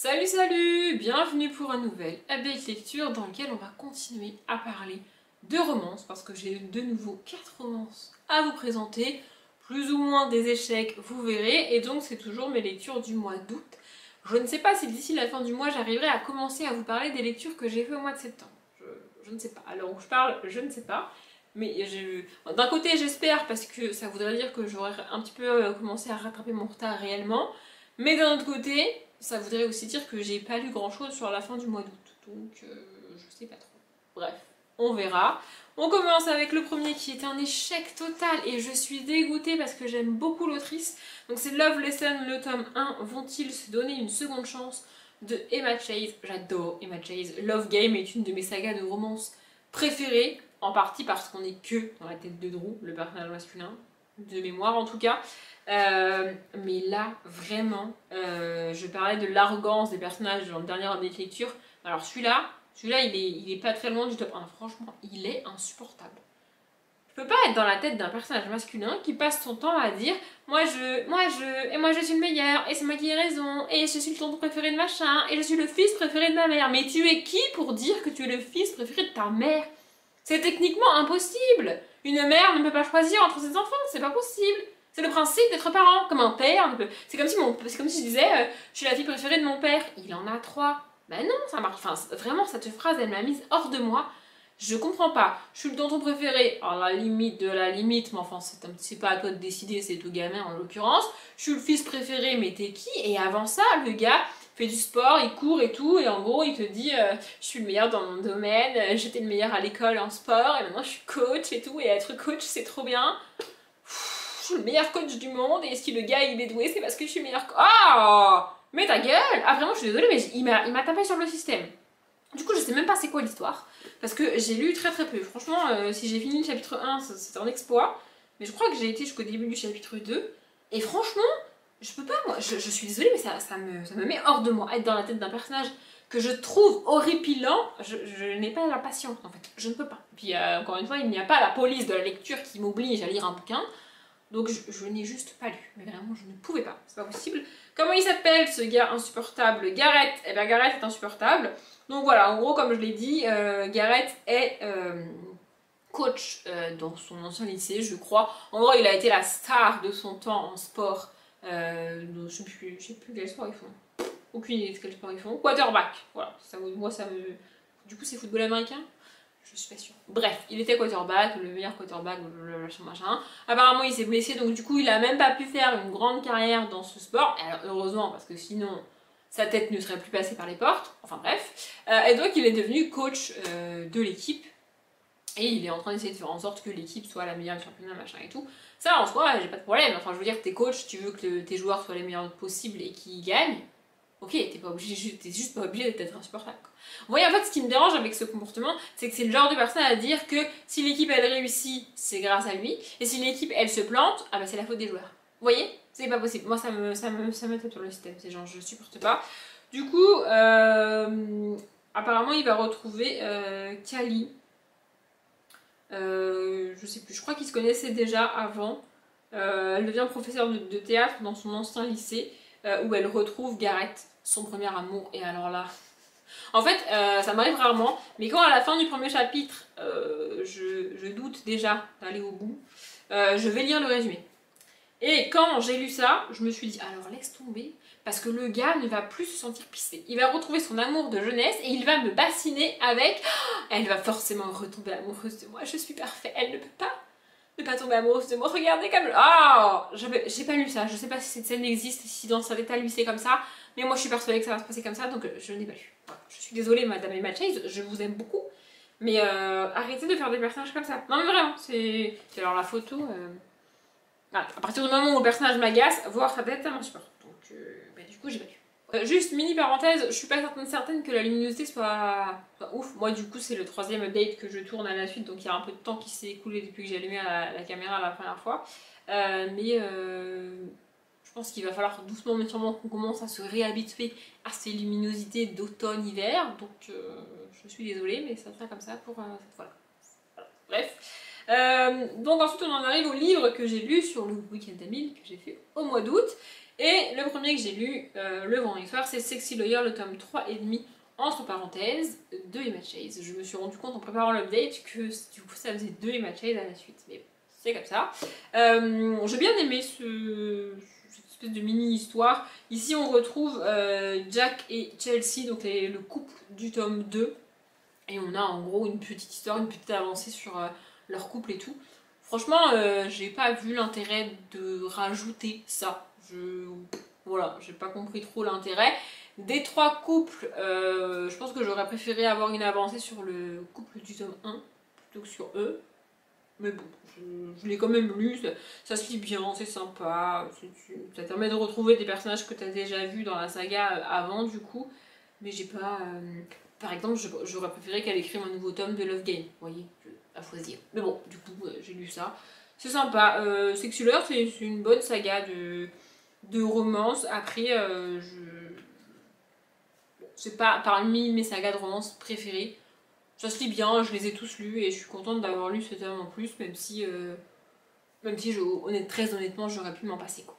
Salut salut, bienvenue pour un nouvel Avec Lecture dans lequel on va continuer à parler de romances parce que j'ai de nouveau 4 romances à vous présenter, plus ou moins des échecs, vous verrez, et donc c'est toujours mes lectures du mois d'août. Je ne sais pas si d'ici la fin du mois j'arriverai à commencer à vous parler des lectures que j'ai fait au mois de septembre. Je ne sais pas, à l'heure où je parle, je ne sais pas. Mais d'un côté j'espère parce que ça voudrait dire que j'aurais un petit peu commencé à rattraper mon retard réellement. Mais d'un autre côté, ça voudrait aussi dire que j'ai pas lu grand chose sur la fin du mois d'août. Donc je sais pas trop. Bref, on verra. On commence avec le premier qui est un échec total et je suis dégoûtée parce que j'aime beaucoup l'autrice. Donc c'est Love Lesson, le tome 1. Vont-ils se donner une seconde chance de Emma Chase. J'adore Emma Chase. Love Game est une de mes sagas de romance préférées. En partie parce qu'on est que dans la tête de Drew, le personnage masculin. De mémoire en tout cas. Mais là, vraiment, je parlais de l'arrogance des personnages dans le dernier update lecture. Alors celui-là, il est pas très loin du top 1. Franchement, il est insupportable. Je peux pas être dans la tête d'un personnage masculin qui passe son temps à dire moi je suis le meilleur, et c'est moi qui ai raison, et je suis le tonton préféré de machin, et je suis le fils préféré de ma mère. Mais tu es qui pour dire que tu es le fils préféré de ta mère? C'est techniquement impossible. Une mère ne peut pas choisir entre ses enfants, c'est pas possible. C'est le principe d'être parent, comme un père ne peut... C'est comme si je disais, je suis la fille préférée de mon père. Il en a 3. Ben non, ça marche. Enfin, vraiment, cette phrase, elle m'a mise hors de moi. Je comprends pas. Je suis le tonton préféré. Alors, la limite de la limite, mais enfin, c'est pas à toi de décider, c'est au gamin en l'occurrence. Je suis le fils préféré, mais t'es qui? Et avant ça, le gars fait du sport, il court et tout, et en gros, il te dit je suis le meilleur dans mon domaine, j'étais le meilleur à l'école en sport, et maintenant je suis coach et tout, et être coach, c'est trop bien. Je suis le meilleur coach du monde, et si le gars il est doué, c'est parce que je suis le meilleur coach. Oh, mais ta gueule! Ah vraiment, je suis désolée, mais il m'a tapé sur le système. Du coup, je sais même pas c'est quoi l'histoire, parce que j'ai lu très très peu. Franchement, si j'ai fini le chapitre 1, c'est un exploit, mais je crois que j'ai été jusqu'au début du chapitre 2, et franchement, je peux pas, moi, je suis désolée, mais ça me met hors de moi. Être dans la tête d'un personnage que je trouve horripilant, je n'ai pas la patience, en fait, je ne peux pas. Puis, encore une fois, il n'y a pas la police de la lecture qui m'oblige à lire un bouquin, donc je n'ai juste pas lu. Mais vraiment, je ne pouvais pas, c'est pas possible. Comment il s'appelle, ce gars insupportable? Gareth. Eh bien, Gareth est insupportable. Donc voilà, en gros, comme je l'ai dit, Gareth est coach dans son ancien lycée, je crois. En gros, il a été la star de son temps en sport. Je sais plus quel sport ils font. Aucune idée de quel sport ils font. Quarterback, voilà. Moi, ça me... Du coup, c'est football américain? Je suis pas sûre. Bref, il était quarterback, le meilleur quarterback, machin. Apparemment, il s'est blessé, donc du coup, il a même pas pu faire une grande carrière dans ce sport. Alors, heureusement, parce que sinon, sa tête ne serait plus passée par les portes. Enfin, bref. Et donc, il est devenu coach de l'équipe. Et il est en train d'essayer de faire en sorte que l'équipe soit la meilleure du championnat, machin et tout. Ça, en soi, j'ai pas de problème. Enfin, je veux dire, t'es coach, tu veux que tes joueurs soient les meilleurs possibles et qu'ils gagnent. Ok, t'es juste pas obligé d'être insupportable. Vous voyez, en fait, ce qui me dérange avec ce comportement, c'est que c'est le genre de personne à dire que si l'équipe elle réussit, c'est grâce à lui, et si l'équipe elle se plante, ah bah c'est la faute des joueurs. Vous voyez? C'est pas possible. Moi, ça me tape sur le système. Ces gens, je supporte pas. Du coup, apparemment, il va retrouver Kali. Je sais plus, je crois qu'ils se connaissaient déjà avant. Elle devient professeure de théâtre dans son ancien lycée où elle retrouve Gareth, son premier amour. Et alors là, en fait, ça m'arrive rarement, mais quand à la fin du premier chapitre, je doute déjà d'aller au bout, je vais lire le résumé. Et quand j'ai lu ça, je me suis dit, alors laisse tomber, parce que le gars ne va plus se sentir pissé. Il va retrouver son amour de jeunesse et il va me bassiner avec... Elle va forcément retomber amoureuse de moi, je suis parfait, elle ne peut pas ne pas tomber amoureuse de moi, regardez comme... Ah, j'ai pas lu ça, je sais pas si cette scène existe, si dans sa détail lui c'est comme ça, mais moi je suis persuadée que ça va se passer comme ça, donc je n'ai pas lu. Voilà. Je suis désolée madame Emma Chase, je vous aime beaucoup, mais arrêtez de faire des personnages comme ça. Non mais vraiment, c'est... Alors la photo... Voilà. À partir du moment où le personnage m'agace, voir sa tête, ça m'insupporte. Donc, du coup, j'ai pas lu. Juste mini parenthèse, je suis pas certaine que la luminosité soit ouf. Moi, du coup, c'est le troisième update que je tourne à la suite, donc il y a un peu de temps qui s'est écoulé depuis que j'ai allumé la caméra la première fois. Je pense qu'il va falloir doucement mais sûrement qu'on commence à se réhabituer à ces luminosités d'automne-hiver. Donc, je suis désolée, mais ça sera comme ça pour cette fois-là. Voilà. Bref. Donc ensuite on en arrive au livre que j'ai lu sur le week-end d'Amil que j'ai fait au mois d'août. Et le premier que j'ai lu le vendredi soir, c'est Sexy Lawyer, le tome 3 et demi, entre parenthèses, de Emma Chase. Je me suis rendu compte en préparant l'update que du coup ça faisait 2 Emma Chase à la suite. Mais c'est comme ça. J'ai bien aimé cette espèce de mini-histoire. Ici on retrouve Jack et Chelsea, donc le couple du tome 2. Et on a en gros une petite histoire, une petite avancée sur leur couple et tout. Franchement, j'ai pas vu l'intérêt de rajouter ça. Voilà, j'ai pas compris trop l'intérêt. Des 3 couples, je pense que j'aurais préféré avoir une avancée sur le couple du tome 1 plutôt que sur eux. Mais bon, je l'ai quand même lu, ça se lit bien, c'est sympa, ça permet de retrouver des personnages que tu as déjà vus dans la saga avant du coup. Mais j'ai pas... Par exemple, j'aurais préféré qu'elle écrive un nouveau tome de Love Game, vous voyez, à choisir. Mais bon, du coup, j'ai lu ça. C'est sympa. Sexuller, c'est une bonne saga de romance. Après, c'est pas parmi mes sagas de romance préférées. Ça se lit bien, je les ai tous lus et je suis contente d'avoir lu ce tome en plus, même si très honnêtement, j'aurais pu m'en passer quoi.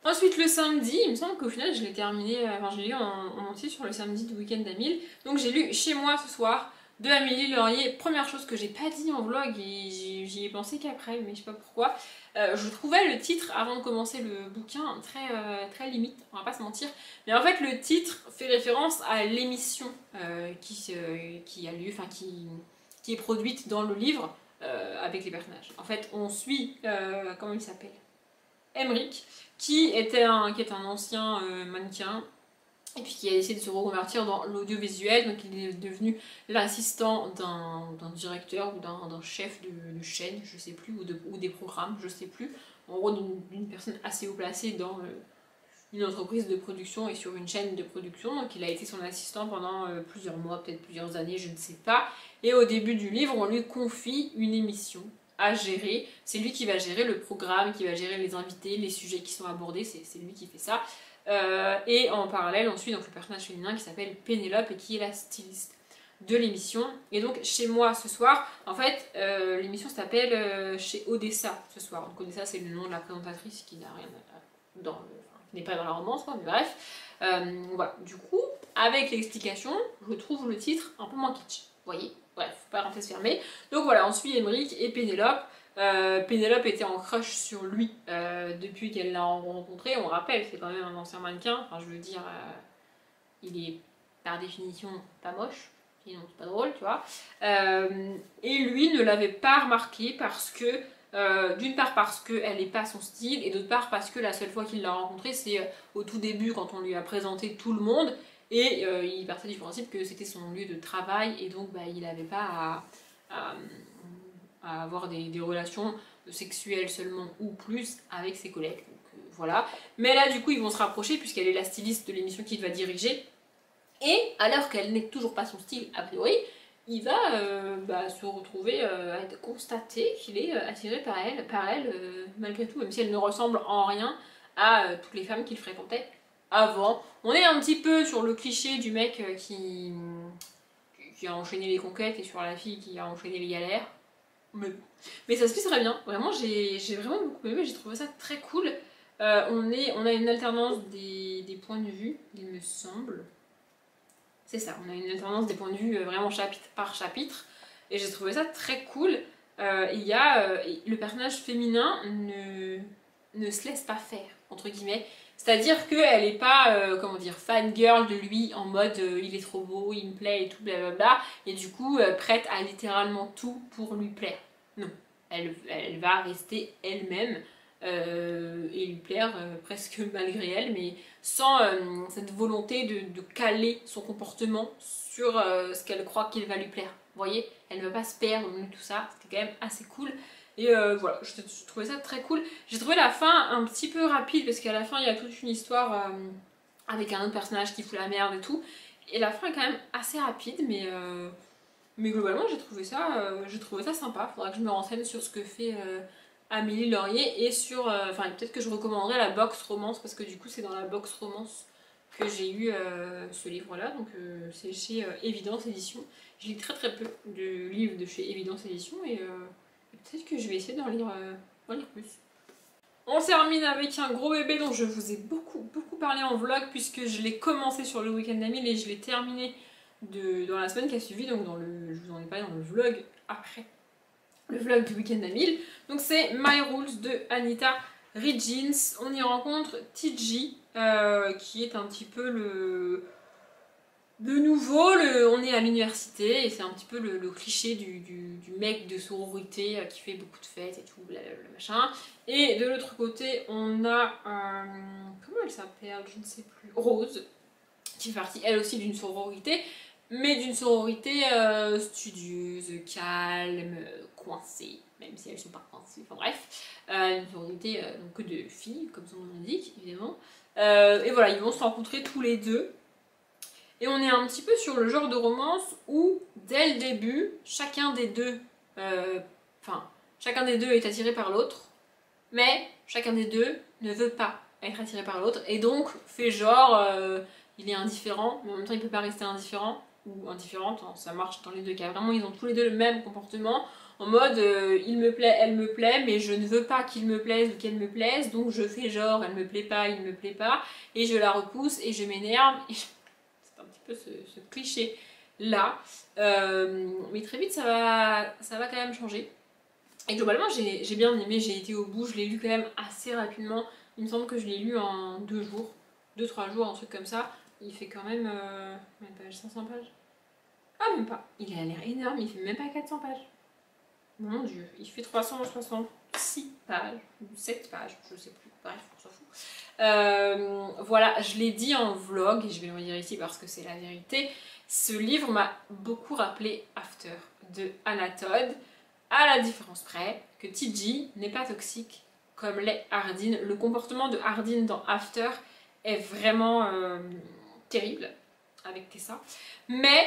Ensuite le samedi, il me semble qu'au final je l'ai terminé, enfin je l'ai lu en entier sur le samedi du week-end d'Amil. Donc j'ai lu Chez moi ce soir de Amélie Laurier. Première chose que j'ai pas dit en vlog et j'y ai pensé qu'après, mais je sais pas pourquoi. Je trouvais le titre avant de commencer le bouquin très limite, on va pas se mentir. Mais en fait le titre fait référence à l'émission qui a lieu, enfin qui est produite dans le livre avec les personnages. En fait on suit, comment il s'appelle, Emmerich, qui est un ancien mannequin et puis qui a essayé de se reconvertir dans l'audiovisuel. Donc il est devenu l'assistant d'un directeur ou d'un chef de chaîne, je sais plus, ou des programmes, je sais plus. En gros d'une personne assez haut placée dans une entreprise de production et sur une chaîne de production. Donc il a été son assistant pendant plusieurs mois, peut-être plusieurs années, je ne sais pas. Et au début du livre, on lui confie une émission à gérer. C'est lui qui va gérer le programme, qui va gérer les invités, les sujets qui sont abordés, c'est lui qui fait ça. Et en parallèle, on suit donc le personnage féminin qui s'appelle Pénélope et qui est la styliste de l'émission. Et donc chez moi ce soir, en fait, l'émission s'appelle Chez Odessa ce soir. Donc Odessa c'est le nom de la présentatrice qui n'a rien qui n'est pas dans la romance, quoi, mais bref. Voilà, du coup, avec l'explication, je trouve le titre un peu moins kitsch. Vous voyez? Bref, parenthèse fermée. Donc voilà, on suit Emmerich et Pénélope. Pénélope était en crush sur lui depuis qu'elle l'a rencontré. On rappelle, c'est quand même un ancien mannequin. Enfin, je veux dire, il est par définition pas moche. Sinon, c'est pas drôle, tu vois. Et lui ne l'avait pas remarqué parce que, d'une part parce qu'elle n'est pas son style, et d'autre part parce que la seule fois qu'il l'a rencontré, c'est au tout début quand on lui a présenté tout le monde. Et il partait du principe que c'était son lieu de travail et donc bah, il n'avait pas à avoir des relations sexuelles seulement ou plus avec ses collègues. Donc, voilà. Mais là du coup ils vont se rapprocher puisqu'elle est la styliste de l'émission qu'il va diriger. Et alors qu'elle n'est toujours pas son style a priori, il va se retrouver à constater qu'il est attiré par elle malgré tout, même si elle ne ressemble en rien à toutes les femmes qu'il fréquentait avant. On est un petit peu sur le cliché du mec qui a enchaîné les conquêtes et sur la fille qui a enchaîné les galères. Mais ça se fait très bien. Vraiment, j'ai vraiment beaucoup aimé. J'ai trouvé ça très cool. On a une alternance des points de vue, il me semble. C'est ça, on a une alternance des points de vue vraiment chapitre par chapitre. Et j'ai trouvé ça très cool. Le personnage féminin ne se laisse pas faire, entre guillemets. C'est-à-dire qu'elle n'est pas, fangirl de lui en mode il est trop beau, il me plaît et tout, blablabla. Et du coup, prête à littéralement tout pour lui plaire. Non, elle va rester elle-même et lui plaire presque malgré elle, mais sans cette volonté de caler son comportement sur ce qu'elle croit qu'il va lui plaire. Vous voyez, elle ne va pas se perdre, tout ça, c'était quand même assez cool. Et voilà, je trouvais ça très cool. J'ai trouvé la fin un petit peu rapide parce qu'à la fin il y a toute une histoire avec un autre personnage qui fout la merde et tout. Et la fin est quand même assez rapide, mais globalement j'ai trouvé ça sympa. Faudra que je me renseigne sur ce que fait Amélie Laurier et sur... peut-être que je recommanderais la box romance parce que du coup c'est dans la box romance que j'ai eu ce livre-là. Donc c'est chez Évidence Édition. Je lis très peu de livres de chez Évidence Édition et Peut-être que je vais essayer d'en lire plus. On termine avec un gros bébé dont je vous ai beaucoup parlé en vlog puisque je l'ai commencé sur le week-end d'Amil et je l'ai terminé dans la semaine qui a suivi, donc je vous en ai parlé dans le vlog après le vlog du week-end d'Amil. Donc c'est My Rules de Anita Regins. On y rencontre TG qui est un petit peu de nouveau, on est à l'université et c'est un petit peu le cliché du mec de sororité qui fait beaucoup de fêtes et tout, blablabla machin. Et de l'autre côté, on a, comment elle s'appelle, je ne sais plus, Rose, qui fait partie elle aussi d'une sororité, mais d'une sororité studieuse, calme, coincée, même si elles ne sont pas coincées, enfin bref, une sororité donc que de filles, comme son nom l'indique, évidemment. Et voilà, ils vont se rencontrer tous les deux. Et on est un petit peu sur le genre de romance où, dès le début, chacun des deux est attiré par l'autre, mais chacun des deux ne veut pas être attiré par l'autre, et donc fait genre, il est indifférent, mais en même temps il peut pas rester indifférent, ou indifférente, hein, ça marche dans les deux cas. Vraiment, ils ont tous les deux le même comportement, en mode, il me plaît, elle me plaît, mais je ne veux pas qu'il me plaise ou qu'elle me plaise, donc je fais genre, elle me plaît pas, il me plaît pas, et je la repousse, et je m'énerve, et ce cliché là, mais très vite ça va quand même changer. Et globalement j'ai bien aimé, j'ai été au bout, je l'ai lu quand même assez rapidement. Il me semble que je l'ai lu en 2-3 jours, un truc comme ça. Il fait quand même pas 500 pages. Ah, même pas, il a l'air énorme, il fait même pas 400 pages. Mon dieu, il fait 366 pages ou 7 pages, je sais plus, bref, on s'en fout. Voilà, je l'ai dit en vlog et je vais le redire ici parce que c'est la vérité. Ce livre m'a beaucoup rappelé After de Anna Todd, à la différence près que TG n'est pas toxique comme l'est Hardin. Le comportement de Hardin dans After est vraiment terrible avec Tessa, mais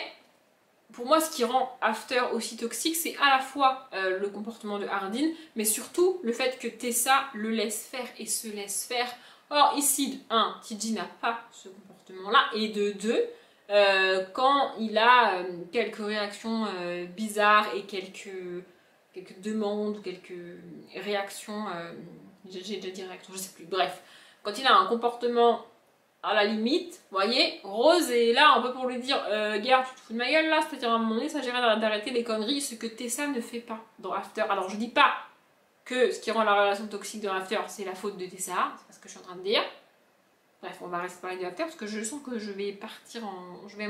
pour moi, ce qui rend After aussi toxique, c'est à la fois le comportement de Hardin, mais surtout le fait que Tessa le laisse faire et se laisse faire. Or, ici, de 1, TG n'a pas ce comportement-là, et de 2, quand il a quelques réactions bizarres et quelques demandes ou quelques réactions, j'ai déjà dit réactions, je sais plus, bref, quand il a un comportement à la limite, vous voyez, Rose est là un peu pour lui dire Gare, tu te fous de ma gueule là, c'est-à-dire à un moment donné, ça s'agirait d'arrêter les conneries, ce que Tessa ne fait pas dans After. Alors je dis pas que ce qui rend la relation toxique dans After, c'est la faute de Tessa, c'est pas ce que je suis en train de dire. Bref, on va rester parler de After parce que je sens que je vais partir en. Je vais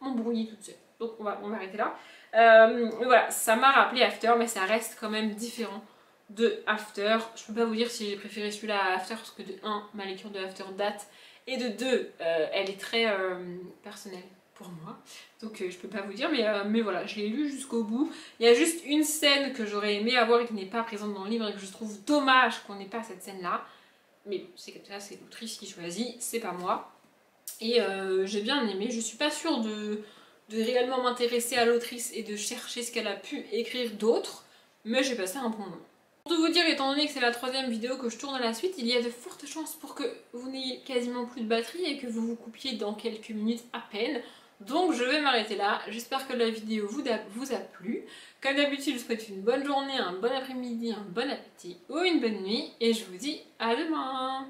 m'embrouiller toute seule. Donc on va arrêter là. Voilà, ça m'a rappelé After, mais ça reste quand même différent de After. Je peux pas vous dire si j'ai préféré celui-là à After parce que de 1, ma lecture de After date, et de 2, elle est très personnelle pour moi. Donc je peux pas vous dire, mais voilà, je l'ai lu jusqu'au bout. Il y a juste une scène que j'aurais aimé avoir et qui n'est pas présente dans le livre et que je trouve dommage qu'on n'ait pas cette scène-là. Mais c'est comme ça, c'est l'autrice qui choisit, c'est pas moi. Et j'ai bien aimé, je suis pas sûre de réellement m'intéresser à l'autrice et de chercher ce qu'elle a pu écrire d'autre, mais j'ai passé un bon moment. Pour tout vous dire, étant donné que c'est la 3e vidéo que je tourne à la suite, il y a de fortes chances pour que vous n'ayez quasiment plus de batterie et que vous vous coupiez dans quelques minutes à peine. Donc je vais m'arrêter là, j'espère que la vidéo vous a plu. Comme d'habitude, je vous souhaite une bonne journée, un bon après-midi, un bon appétit ou une bonne nuit, et je vous dis à demain.